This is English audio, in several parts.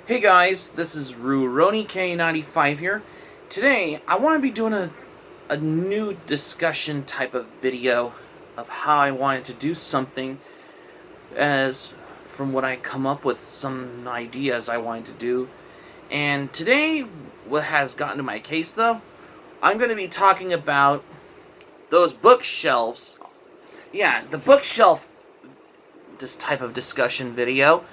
Hey guys, this is Rurouni K95 here. Today, I want to be doing a new discussion type of video of how I wanted to do something as from what I come up with some ideas I wanted to do. And today, what has gotten to my case though, I'm going to be talking about those bookshelves. Yeah, the bookshelf this type of discussion video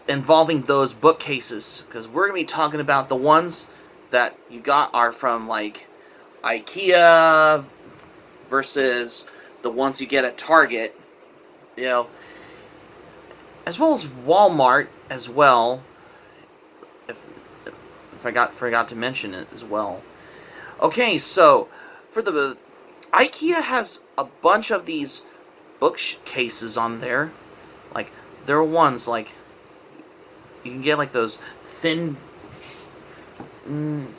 involving those bookcases, because we're going to be talking about the ones that you got are from like IKEA versus the ones you get at Target, you know, as well as Walmart as well. If, if I forgot to mention it as well. Okay, so for the IKEA has a bunch of these bookcases on there. Like there are ones like you can get like those thin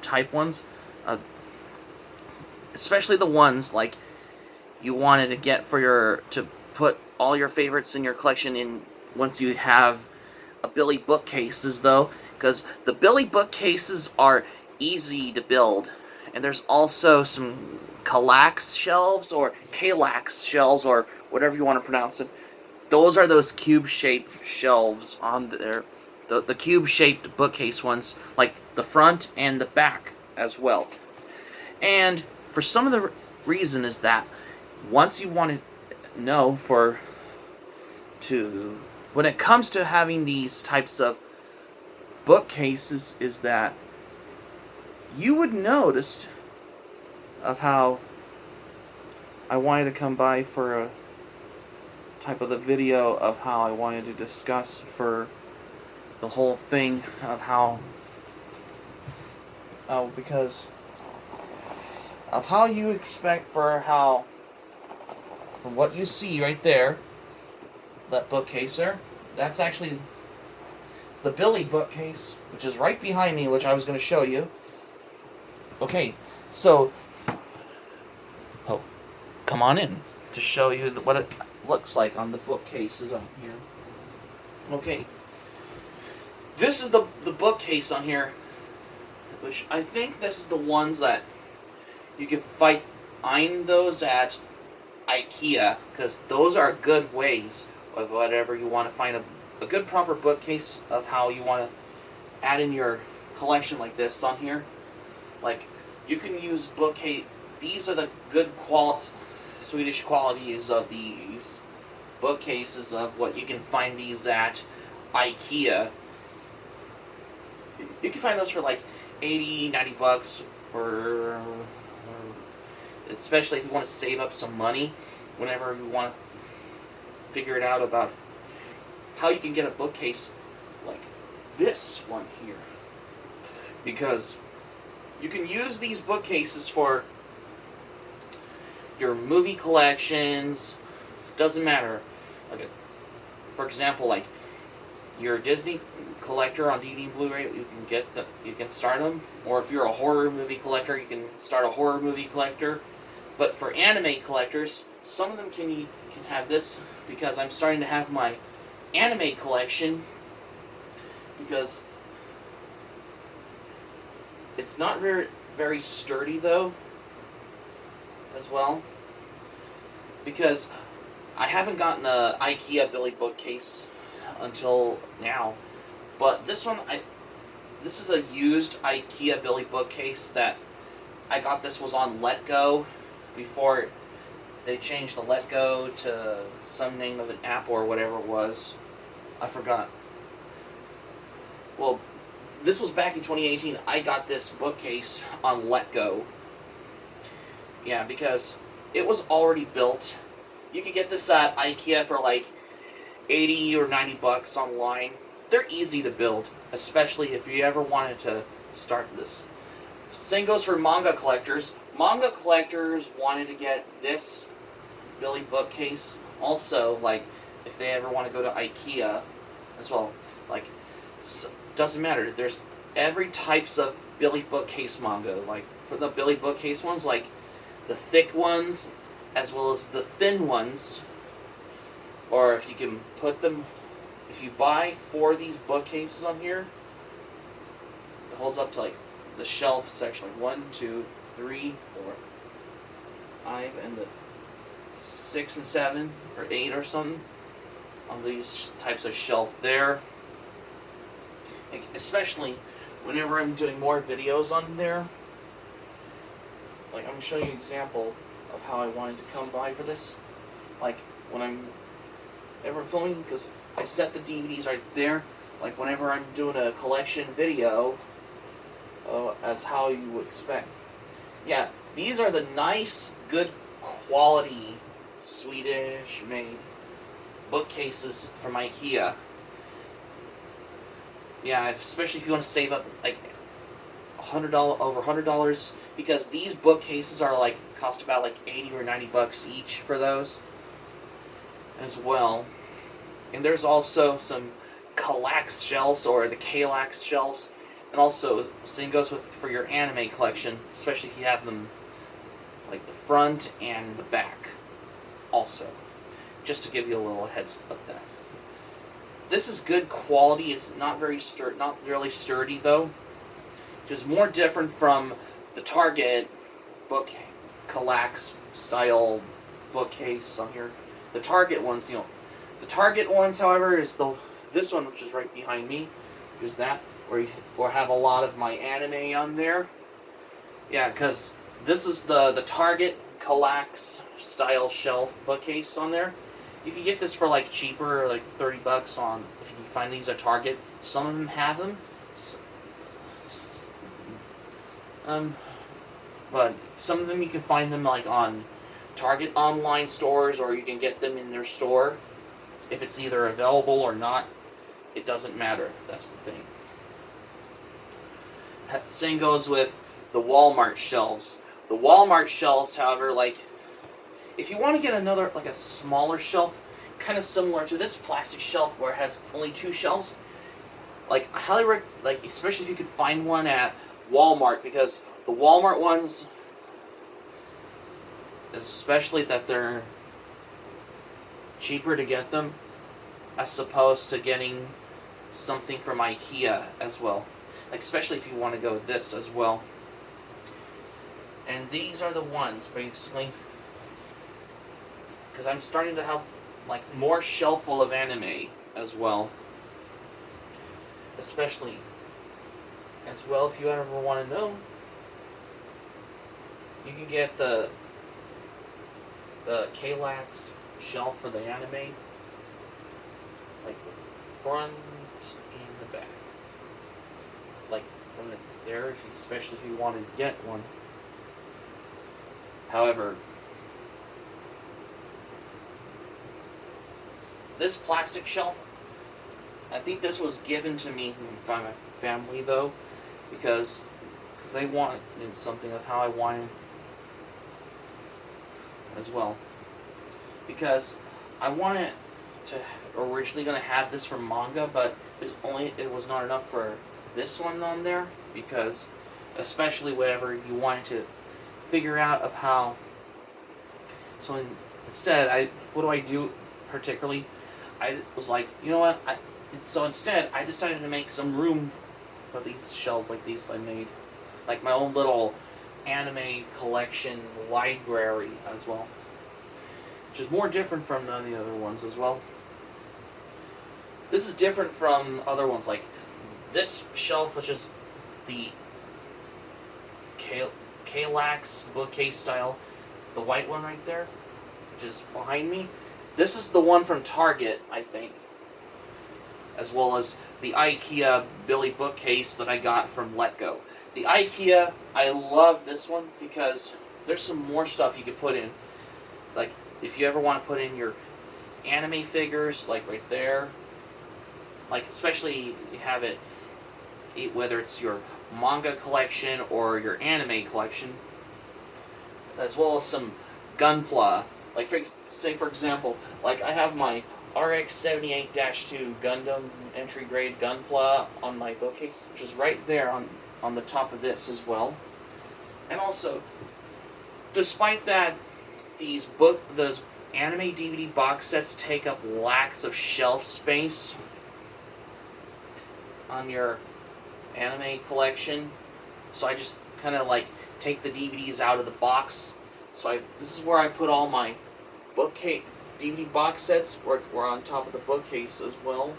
type ones, uh, especially the ones like you wanted to get for your to put all your favorites in your collection in once you have a Billy bookcases though, because the Billy bookcases are easy to build, and there's also some Kallax shelves or Kallax shelves or whatever you want to pronounce it. Those are those cube-shaped shelves on there, the cube-shaped bookcase ones, like the front and the back as well. And for some of the reason is that once you want to know for to when it comes to having these types of bookcases is that you would notice of how I wanted to come by for a type of the video of how I wanted to discuss for the whole thing of how because of how you expect for how from what you see right there, that bookcase there, that's actually the Billy bookcase, which is right behind me, which I was going to show you. Okay, so oh, come on in to show you what it looks like on the bookcases on here. Okay, this is the bookcase on here, which I think this is the ones that you can find those at IKEA, because those are good ways of whatever you want to find a good proper bookcase of how you want to add in your collection like this on here. Like you can use bookcase. These are the good Swedish qualities of these bookcases of what you can find these at IKEA. You can find those for like 80, 90 bucks, or especially if you want to save up some money whenever you want to figure it out about how you can get a bookcase like this one here. Because you can use these bookcases for your movie collections, doesn't matter. Like, for example, like your Disney collector on DVD and Blu-ray, you can start them. Or if you're a horror movie collector, you can start a horror movie collector. But for anime collectors, some of them can have this, because I'm starting to have my anime collection, because it's not very sturdy though as well, because I haven't gotten a IKEA Billy bookcase until now. But this is a used IKEA Billy bookcase that I got. This was on Let Go before they changed the Let Go to some name of an app or whatever it was. I forgot. Well, this was back in 2018. I got this bookcase on Let Go. Yeah, because it was already built. You could get this at IKEA for like 80 or 90 bucks online. They're easy to build, especially if you ever wanted to start this. Same goes for manga collectors. Manga collectors wanted to get this Billy bookcase. Also, like, if they ever want to go to IKEA as well. Like, doesn't matter. There's every types of Billy bookcase manga. Like, for the Billy bookcase ones, like, the thick ones, as well as the thin ones. Or if you can put them if you buy 4 of these bookcases on here, it holds up to like the shelf section, like 1, 2, 3, 4, 5, and the 6 and 7 or 8 or something on these types of shelf there. Like, especially whenever I'm doing more videos on there. Like, I'm going to show you an example of how I wanted to come by for this. Like, when I'm ever filming, because I set the DVDs right there. Like, whenever I'm doing a collection video, as how you would expect. Yeah, these are the nice, good quality, Swedish-made bookcases from IKEA. Yeah, especially if you want to save up like $100, over $100, because these bookcases are like cost about like 80 or 90 bucks each for those as well. And there's also some Kallax shelves, or the Kallax shelves, and also same goes with for your anime collection, especially if you have them like the front and the back also, just to give you a little heads up there. This is good quality. It's not very not really sturdy though. Just more different from the Target book Kallax style bookcase on here. The Target ones, the Target ones, however, is this one, which is right behind me. Is that or have a lot of my anime on there. Yeah, because this is the Target Kallax style shelf bookcase on there. You can get this for like cheaper, like 30 bucks on, if you find these at Target. Some of them have them. But some of them you can find them like on Target online stores, or you can get them in their store. If it's either available or not, it doesn't matter. That's the thing. Same goes with the Walmart shelves. The Walmart shelves, however, like, if you want to get another, like a smaller shelf, kind of similar to this plastic shelf where it has only 2 shelves, like, I highly recommend, like, especially if you could find one at Walmart, because the Walmart ones, especially that they're cheaper to get them, as opposed to getting something from IKEA as well. Like, especially if you want to go with this as well. And these are the ones, basically, because I'm starting to have, like, more shelf full of anime as well. Especially, as well, if you ever want to know, you can get the Kallax shelf for the anime, like the front and the back. Like, from there, especially if you wanted to get one. However, this plastic shelf, I think this was given to me by my family though, because they wanted something of how I wanted as well. Because I wanted to originally going to have this for manga, but it was not enough for this one on there, because especially whenever you wanted to figure out of how. So instead, what do I do particularly? I was like, you know what? So instead, I decided to make some room for these shelves like these I made, like my own little anime collection library as well, which is more different from none of the other ones as well. This is different from other ones, like this shelf, which is the Kallax bookcase style, the white one right there, which is behind me. This is the one from Target, I think, as well as the IKEA Billy bookcase that I got from Letgo. The IKEA, I love this one because there's some more stuff you could put in. Like, if you ever want to put in your anime figures, like right there, like especially you have it, whether it's your manga collection or your anime collection, as well as some Gunpla. Like, say for example, like I have my RX-78-2 Gundam entry grade Gunpla on my bookcase, which is right there on the top of this as well. And also, despite that, those anime DVD box sets take up lakhs of shelf space, on your anime collection. So I just kind of like take the DVDs out of the box. So this is where I put all my bookcase DVD box sets. Were on top of the bookcase as well.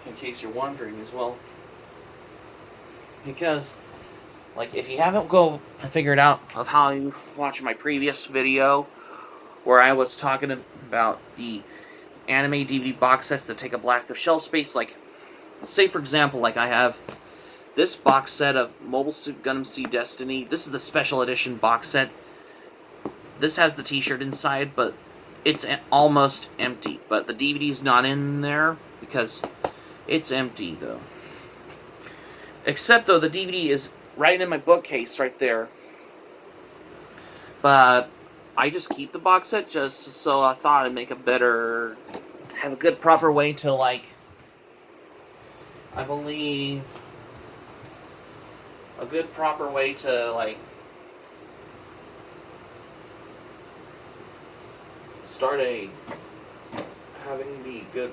In case you're wondering as well. Because, like, if you haven't figured out of how you watch my previous video where I was talking about the anime DVD box sets that take a block of shelf space, like, let's say for example, like I have this box set of Mobile Suit Gundam Seed Destiny. This is the special edition box set. This has the t-shirt inside, but it's almost empty. But the DVD's not in there because it's empty, though. Except, though, the DVD is right in my bookcase right there. But I just keep the box set just so I thought I'd have a good proper way to, like, I believe, a good proper way to, like, start having the good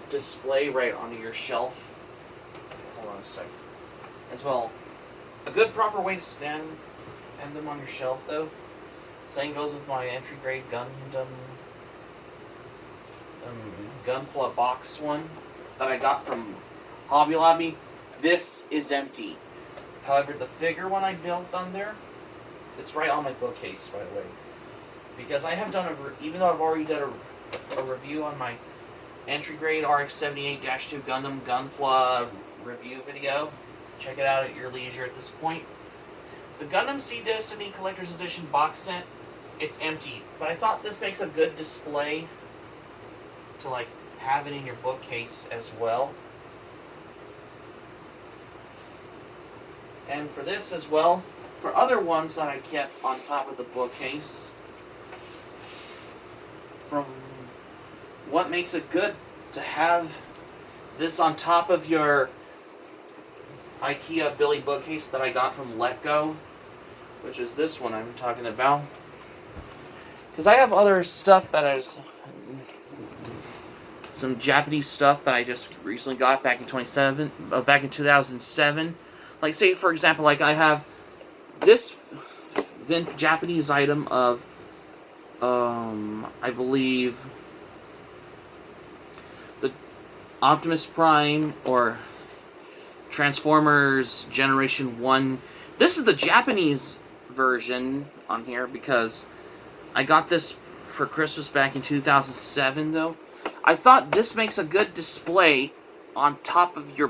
display right onto your shelf. Hold on a second. As well, a good proper way to stand them on your shelf, though. Same goes with my entry grade Gundam Gunpla box one that I got from Hobby Lobby. This is empty. However, the figure one I built on there, it's right on my bookcase, by the way. Because I have done even though I've already done a review on my entry grade RX-78-2 Gundam Gunpla review video. Check it out at your leisure at this point. The Gundam Seed Destiny Collector's Edition box set, it's empty. But I thought this makes a good display to, like, have it in your bookcase as well. And for this as well, for other ones that I kept on top of the bookcase, from what makes it good to have this on top of your IKEA Billy bookcase that I got from Let Go, which is this one I'm talking about. Because I have other stuff that is some Japanese stuff that I just recently got back in 2007. Like, say for example, like I have this Japanese item of I believe the Optimus Prime or Transformers Generation 1. This is the Japanese version on here because I got this for Christmas back in 2007, though. I thought this makes a good display on top of your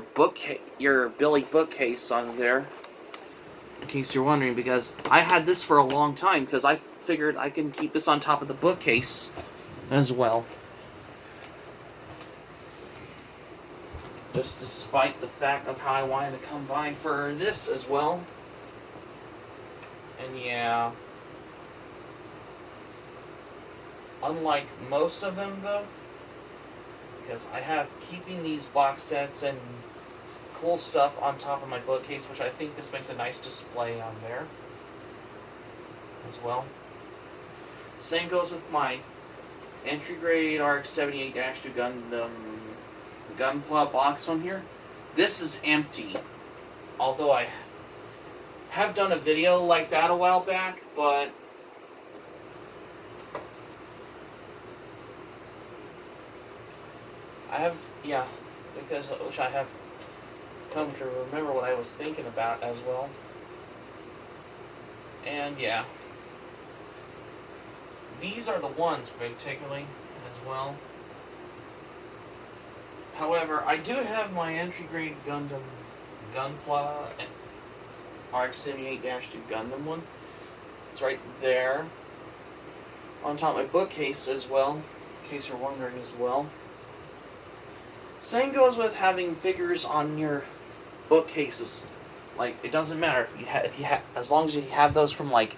Billy bookcase on there. In case you're wondering, because I had this for a long time because I figured I can keep this on top of the bookcase as well. Just despite the fact of how I wanted to come by for this as well. And yeah. Unlike most of them, though, because I have keeping these box sets and cool stuff on top of my bookcase, which I think this makes a nice display on there as well. Same goes with my entry grade RX-78-2 Gundam Gunpla box on here. This is empty, although I have done a video like that a while back, but I have, yeah, which I have come to remember what I was thinking about as well. And yeah, these are the ones particularly as well. However, I do have my entry grade Gundam Gunpla RX-78-2 Gundam one. It's right there on top of my bookcase as well, in case you're wondering as well. Same goes with having figures on your bookcases. Like, it doesn't matter if you have as long as you have those from, like,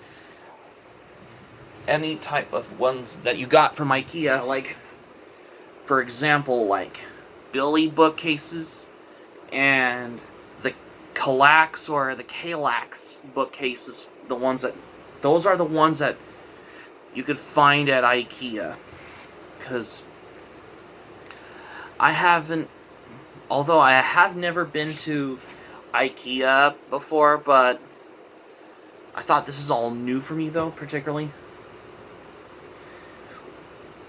any type of ones that you got from IKEA, like, for example, like Billy bookcases and the Kallax or the Kallax bookcases, those are the ones that you could find at IKEA. Because I haven't Although I have never been to IKEA before, but I thought this is all new for me, though, particularly.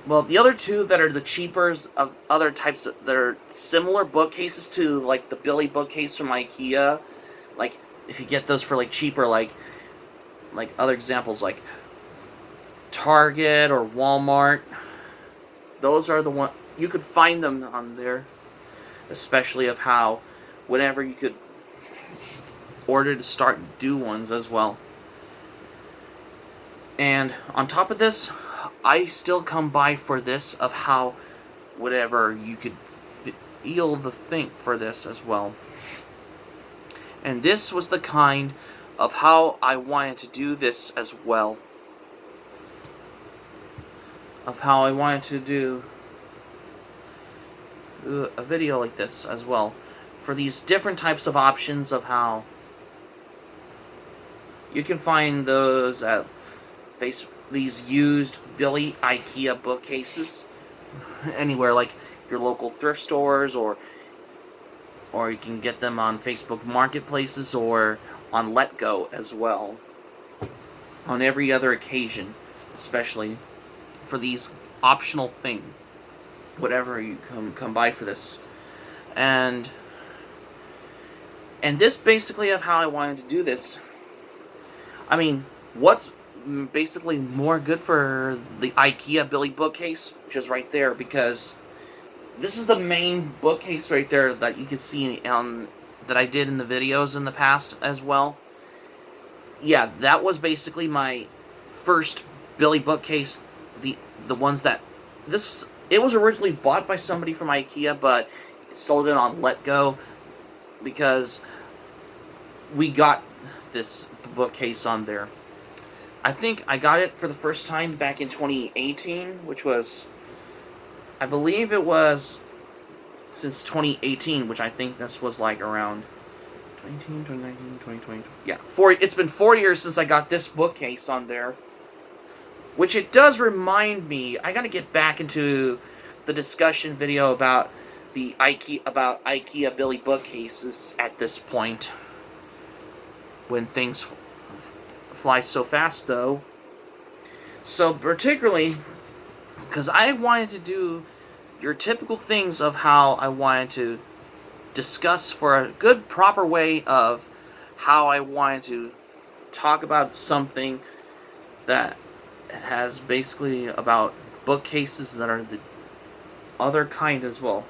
Well, the other two that are the cheapers of other types that are similar bookcases to, like, the Billy bookcase from IKEA, like, if you get those for, like, cheaper, like other examples, like Target or Walmart, those are the one you could find them on there, especially of how whenever you could order to start do ones as well. And on top of this, I still come by for this of how whatever you could feel the thing for this as well. And this was the kind of how I wanted to do this as well. Of how I wanted to do a video like this as well. For these different types of options of how you can find those at these used Billy IKEA bookcases anywhere, like your local thrift stores, or you can get them on Facebook marketplaces or on Let Go as well. On every other occasion, especially for these optional thing, whatever you come by for this, and this basically of how I wanted to do this. I mean, what's basically more good for the IKEA Billy bookcase, which is right there, because this is the main bookcase right there that you can see that I did in the videos in the past as well. Yeah, that was basically my first Billy bookcase. The ones that it was originally bought by somebody from IKEA, but sold it on Let Go because we got this bookcase on there. I think I got it for the first time back in 2018, which was, I believe it was since 2018, which I think this was like around 2018, 2019, 2020. Yeah, it's been 4 years since I got this bookcase on there. Which it does remind me, I gotta get back into the discussion video about IKEA Billy bookcases at this point. When things fly so fast, though. So particularly, because I wanted to do your typical things of how I wanted to discuss for a good, proper way of how I wanted to talk about something that has basically about bookcases that are the other kind as well.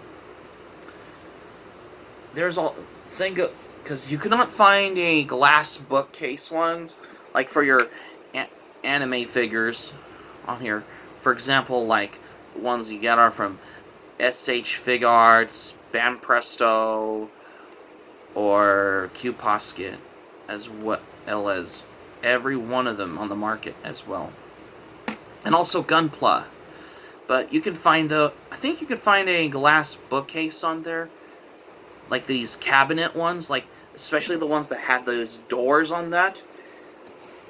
There's all saying because you cannot find a glass bookcase ones like for your anime figures on here. For example, like the ones you get are from SH Fig Arts, Bam Presto, or Q-Posket, as well as every one of them on the market as well. And also Gunpla. But you can find I think you can find a glass bookcase on there. Like these cabinet ones, like especially the ones that have those doors on that.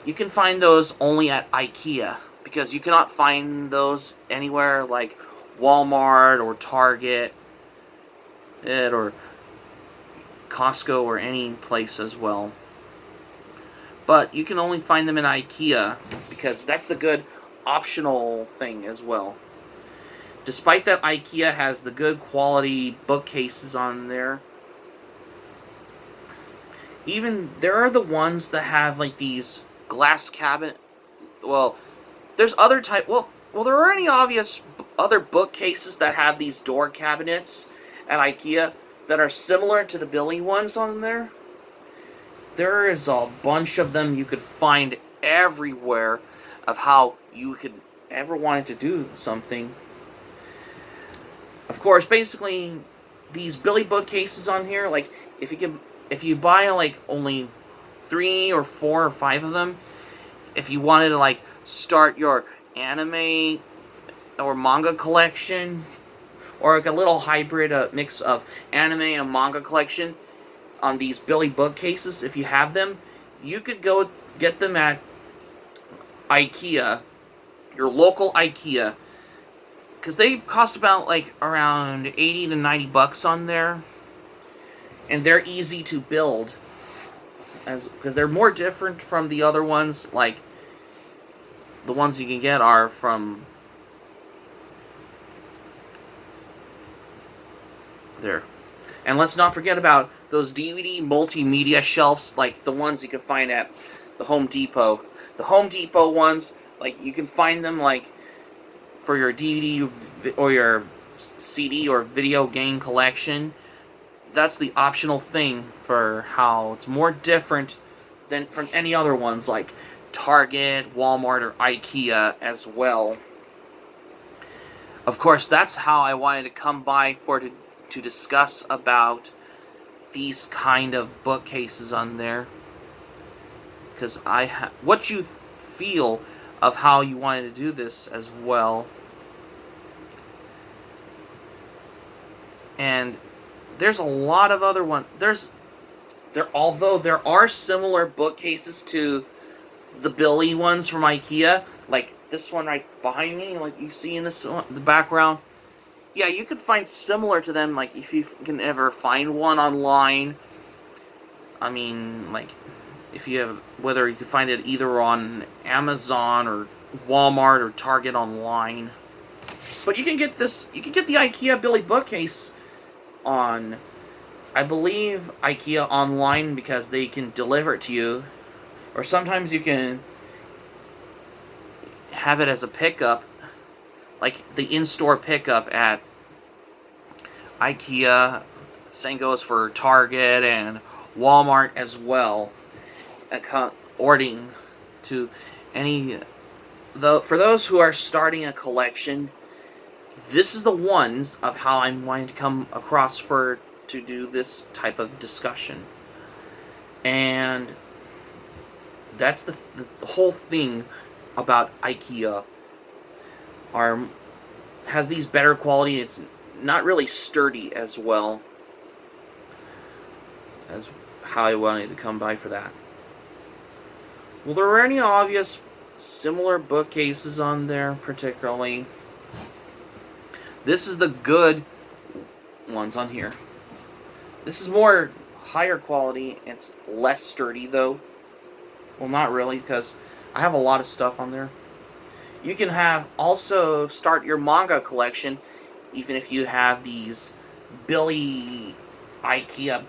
You can find those only at IKEA, because you cannot find those anywhere like Walmart or Target or Costco or any place as well. But you can only find them in IKEA, because that's the good optional thing as well. Despite that IKEA has the good quality bookcases on there, even there are the ones that have like these glass cabinet. Well, there's other type. Well, there are any obvious other bookcases that have these door cabinets at IKEA that are similar to the Billy ones on there. There is a bunch of them you could find everywhere of how you could ever wanted to do something. Of course, basically, these Billy bookcases on here, like if you buy like only 3 or 4 or 5 of them, if you wanted to like start your anime or manga collection, or like a little hybrid mix of anime and manga collection on these Billy bookcases, if you have them, you could go get them at IKEA, your local IKEA, because they cost about like around 80 to 90 bucks on there. and they're easy to build, because they're more different from the other ones. Like the ones you can get are from there. And let's not forget about those DVD multimedia shelves, like the ones you can find at the Home Depot. The Home Depot ones, like you can find them like for your DVD or your CD or video game collection. That's the optional thing for how it's more different than from any other ones like Target, Walmart, or IKEA as well. Of course, that's how I wanted to come by to discuss about these kind of bookcases on there, because what you feel of how you wanted to do this as well. And there's a lot of other ones. Although there are similar bookcases to the Billy ones from IKEA, like this one right behind me, like you see in the background. Yeah, you could find similar to them, like if you can ever find one online. I mean, like if you have, whether you can find it either on Amazon or Walmart or Target online. But you can get the IKEA Billy bookcase on, I believe, IKEA online, because they can deliver it to you. Or sometimes you can have it as a pickup, like the in-store pickup at IKEA. Same goes for Target and Walmart as well. Ordering to any, for those who are starting a collection, this is the ones of how I'm wanting to come across to do this type of discussion. And that's the whole thing about IKEA. Has these better quality. It's not really sturdy as well as how I wanted to come by for that. Well, there were any obvious similar bookcases on there, particularly. This is the good ones on here. This is more higher quality. It's less sturdy, though. Well, not really, because I have a lot of stuff on there. You can also start your manga collection, even if you have these Billy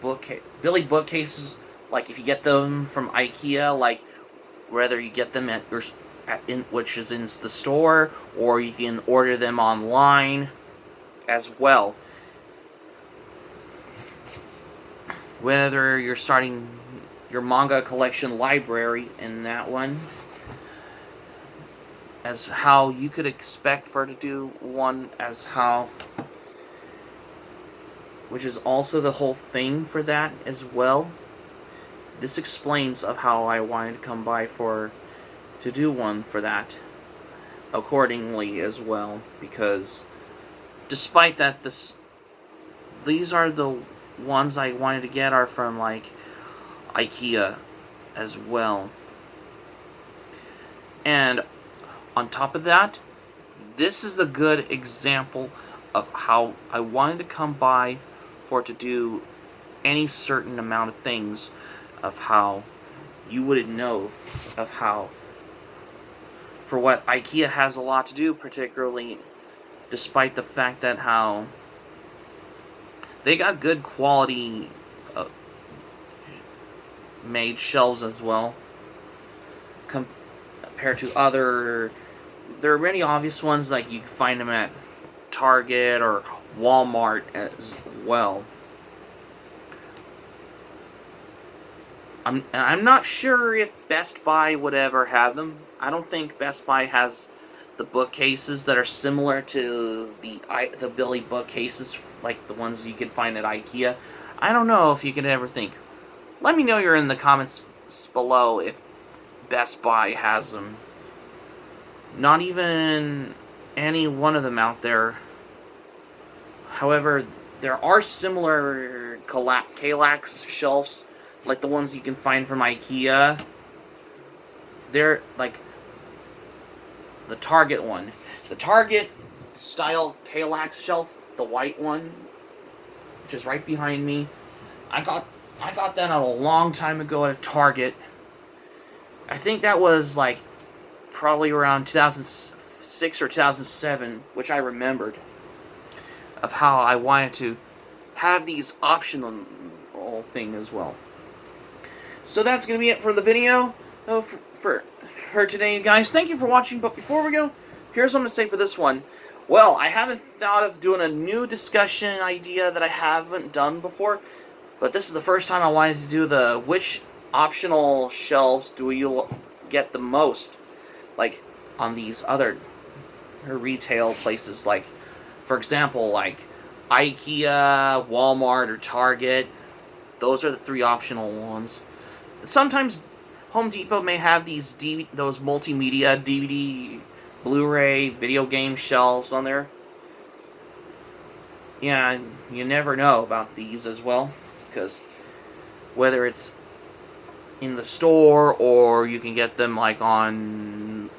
bookcases. Like if you get them from IKEA, like whether you get them which is in the store, or you can order them online as well. Whether you're starting your manga collection library in that one, as how you could expect for it to do one, which is also the whole thing for that as well. This explains of how I wanted to come by to do one for that accordingly as well, because despite that, these are the ones I wanted to get are from like IKEA as well. And on top of that, this is the good example of how I wanted to come by to do any certain amount of things, of how you wouldn't know of how, for what IKEA has a lot to do, particularly despite the fact that how they got good quality made shelves as well, compared to other. There are many obvious ones, like you can find them at Target or Walmart as well. I'm not sure if Best Buy would ever have them. I don't think Best Buy has the bookcases that are similar to the Billy bookcases, like the ones you can find at IKEA. I don't know if you can ever think. Let me know you're in the comments below if Best Buy has them. Not even any one of them out there. However, there are similar Kallax shelves, like the ones you can find from IKEA. They're like the Target one. The Target style Kallax shelf, the white one, which is right behind me. I got that a long time ago at a Target. I think that was like probably around 2006 or 2007, which I remembered of how I wanted to have these optional thing as well. So that's going to be it for the video for today, guys. Thank you for watching, but before we go, here's what I'm going to say for this one. Well, I haven't thought of doing a new discussion idea that I haven't done before, but this is the first time I wanted to do the which optional shelves do you get the most, like on these other retail places, like for example, like IKEA, Walmart, or Target. Those are the 3 optional ones. Sometimes Home Depot may have those multimedia, DVD, Blu-ray, video game shelves on there. Yeah, you never know about these as well, because whether it's in the store or you can get them like online,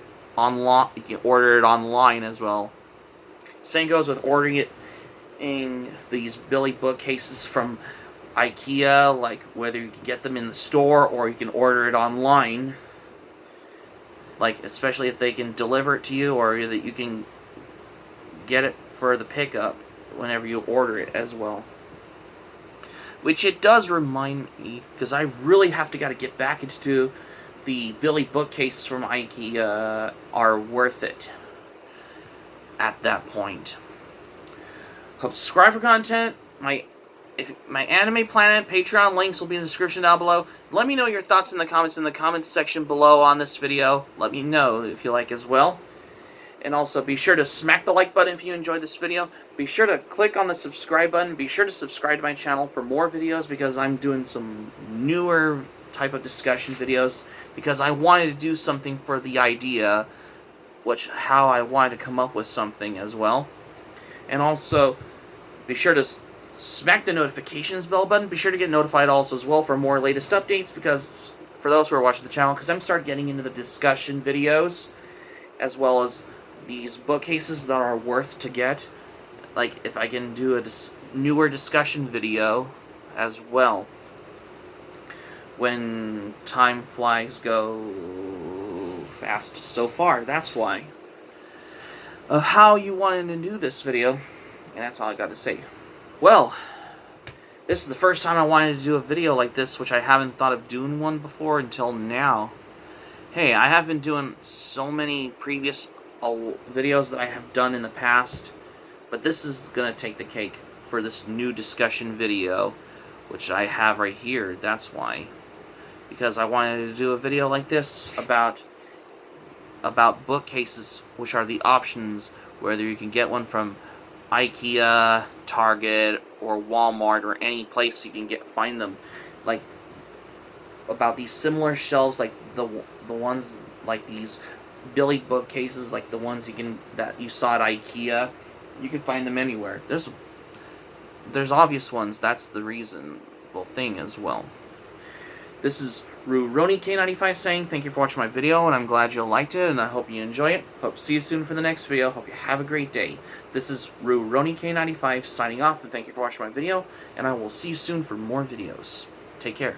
you can order it online as well. Same goes with ordering it in these Billy bookcases from IKEA, like whether you can get them in the store or you can order it online, like especially if they can deliver it to you, or that you can get it for the pickup whenever you order it as well. Which it does remind me, because I really gotta get back into the Billy bookcases from IKEA are worth it at that point. Hope to subscribe for content. My Anime Planet Patreon links will be in the description down below. Let me know your thoughts in the comments section below on this video. Let me know if you like as well. And also be sure to smack the like button if you enjoyed this video. Be sure to click on the subscribe button. Be sure to subscribe to my channel for more videos, because I'm doing some newer type of discussion videos, because I wanted to do something for the idea, how I wanted to come up with something as well. And also be sure to smack the notifications bell button. Be sure to get notified also as well for more latest updates, because for those who are watching the channel, because I'm starting getting into the discussion videos as well as these bookcases that are worth to get. Like if I can do a newer discussion video as well, when time flies go fast so far. That's why of how you wanted to do this video, and that's all I got to say. Well, this is the first time I wanted to do a video like this, which I haven't thought of doing one before until now. Hey, I have been doing so many previous videos that I have done in the past, but this is gonna take the cake for this new discussion video, which I have right here. That's why, because I wanted to do a video like this about bookcases, which are the options, whether you can get one from IKEA, Target, or Walmart, or any place you can find them, like about these similar shelves, like the ones like these Billy bookcases, like the ones that you saw at IKEA. You can find them anywhere. There's obvious ones. That's the reasonable thing as well. This is Rurouni K95 saying thank you for watching my video, and I'm glad you liked it, and I hope you enjoy it. Hope to see you soon for the next video. Hope you have a great day. This is Rurouni K95 signing off, and thank you for watching my video, and I will see you soon for more videos. Take care.